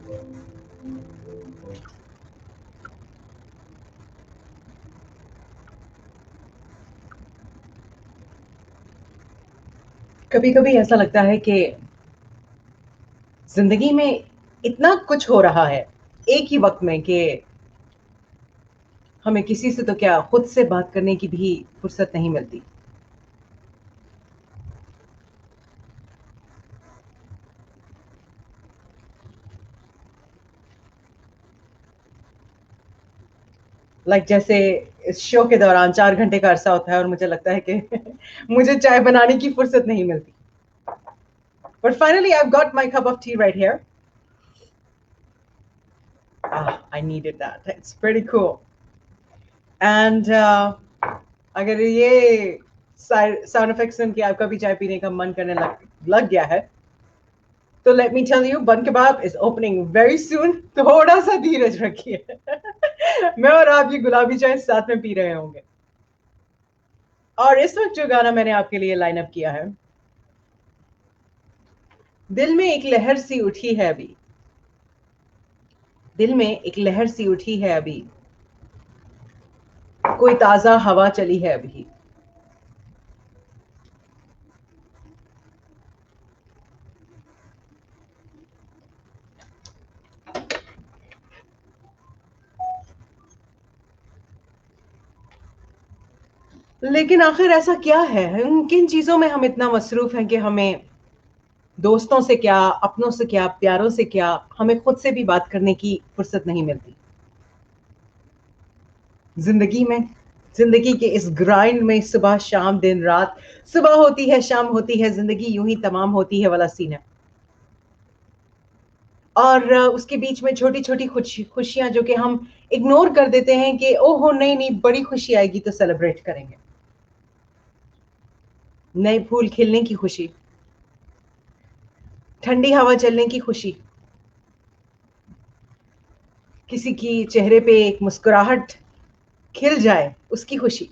कभी कभी ऐसा लगता है कि जिंदगी में इतना कुछ हो रहा है एक ही वक्त में कि हमें किसी से तो क्या खुद से बात करने की भी फुर्सत नहीं मिलती। जैसे इस शो के दौरान 4 घंटे का अरसा होता है और मुझे लगता है कि मुझे चाय बनाने की फुर्सत नहीं मिलती। But finally I got my cup of T right here. I needed that, it's very cool. And अगर ये साउंड इफेक्ट सुन के आपका भी चाय पीने का मन करने लग गया है तो लेट मी टेल यू, बन कबाब इज ओपनिंग वेरी सून। थोड़ा सा धीरज रखिए। मैं और आप ये गुलाबी चाय साथ में पी रहे होंगे। और इस वक्त जो गाना मैंने आपके लिए लाइन अप किया है, दिल में एक लहर सी उठी है अभी, दिल में एक लहर सी उठी है अभी, कोई ताजा हवा चली है अभी। लेकिन आखिर ऐसा क्या है, किन चीजों में हम इतना मसरूफ हैं कि हमें दोस्तों से क्या, अपनों से क्या, प्यारों से क्या, हमें खुद से भी बात करने की फुर्सत नहीं मिलती। जिंदगी में, जिंदगी के इस ग्राइंड में सुबह शाम दिन रात, सुबह होती है शाम होती है, जिंदगी यूं ही तमाम होती है वाला सीन है। और उसके बीच में छोटी छोटी खुशियां जो कि हम इग्नोर कर देते हैं कि ओहो नहीं नहीं, बड़ी खुशी आएगी तो सेलिब्रेट करेंगे। नए फूल खिलने की खुशी, ठंडी हवा चलने की खुशी, किसी की चेहरे पे एक मुस्कुराहट खिल जाए उसकी खुशी,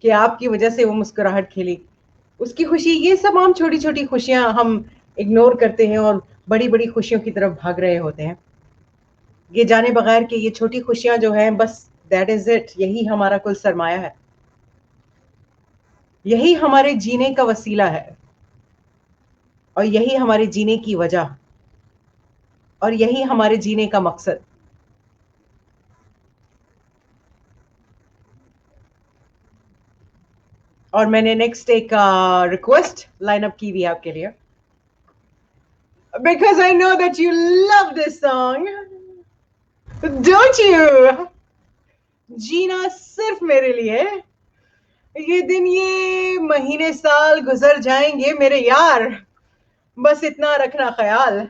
कि आपकी वजह से वो मुस्कुराहट खिली उसकी खुशी। ये तमाम छोटी छोटी खुशियां हम इग्नोर करते हैं और बड़ी बड़ी खुशियों की तरफ भाग रहे होते हैं, ये जाने बगैर कि ये छोटी खुशियां जो हैं बस दैट इज इट, यही हमारा कुल सरमाया है, यही हमारे जीने का वसीला है, और यही हमारे जीने की वजह, और यही हमारे जीने का मकसद। और मैंने नेक्स्ट एक रिक्वेस्ट लाइन अप की हुई है आपके लिए, because I know that you love this song, don't you? जीना सिर्फ मेरे लिए, ये दिन ये महीने साल गुजर जाएंगे मेरे यार, बस इतना रखना ख्याल,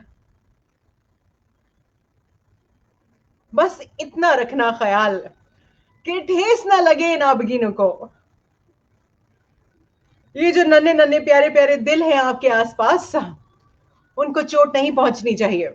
बस इतना रखना ख्याल कि ठेस ना लगे नाबगिनों को। ये जो नन्हे नन्हे प्यारे प्यारे दिल हैं आपके आसपास, उनको चोट नहीं पहुंचनी चाहिए।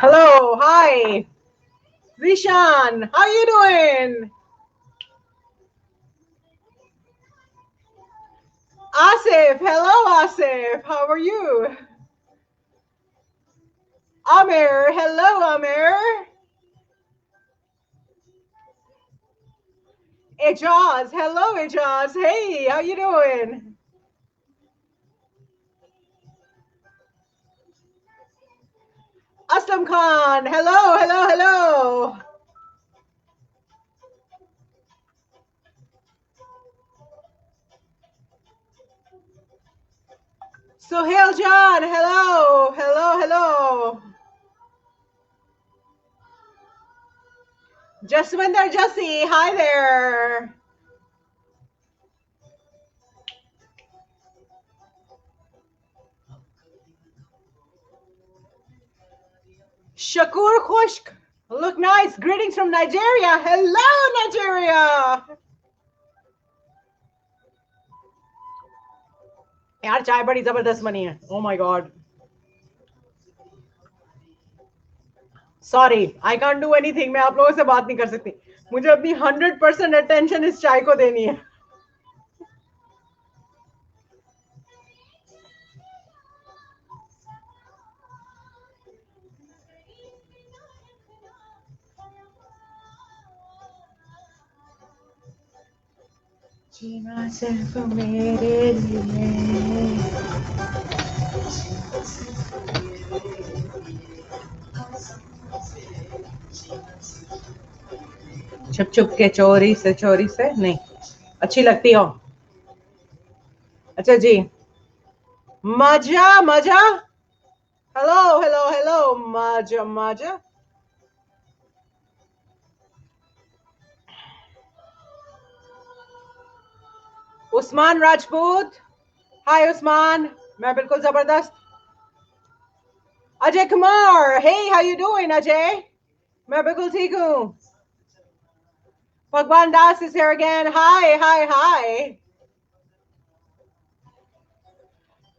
Hello, hi, Rishan, how you doing? Asif, hello Asif, how are you? Amir, hello Amir. Ijaz, hello Ijaz, hey, how you doing? Aslam Khan, hello, hello, hello. Sohail John, hello, hello, hello. Jaswinder Jassi, hi there. Shakur Khushk, look nice. Greetings from Nigeria. Hello, Nigeria. यार चाय बड़ी जबरदस्त बनी है. Oh my god. Sorry, I can't do anything. मैं आप लोगों से बात नहीं कर सकती. मुझे अपनी 100% attention इस चाय को देनी है. जीना सिर्फ मेरे लिए. छुप छुप के चोरी से नहीं अच्छी लगती हो. अच्छा जी. मजा मजा. Hello. Maja. उस्मान राजपूत. हाय उस्मान. मैं बिल्कुल जबरदस्त. Ajay Kumar. Hey, how you doing, Ajay? मैं बिल्कुल ठीक हूँ. Bhagwan Das is here again. Hi.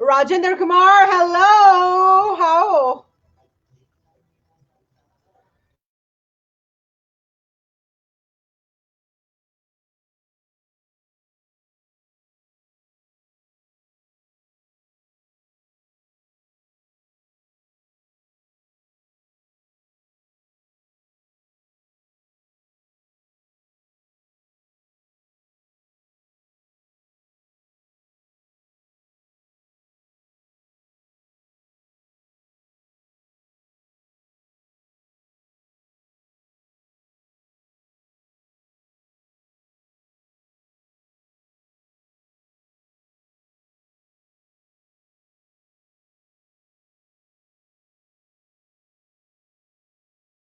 Rajendra Kumar, hello.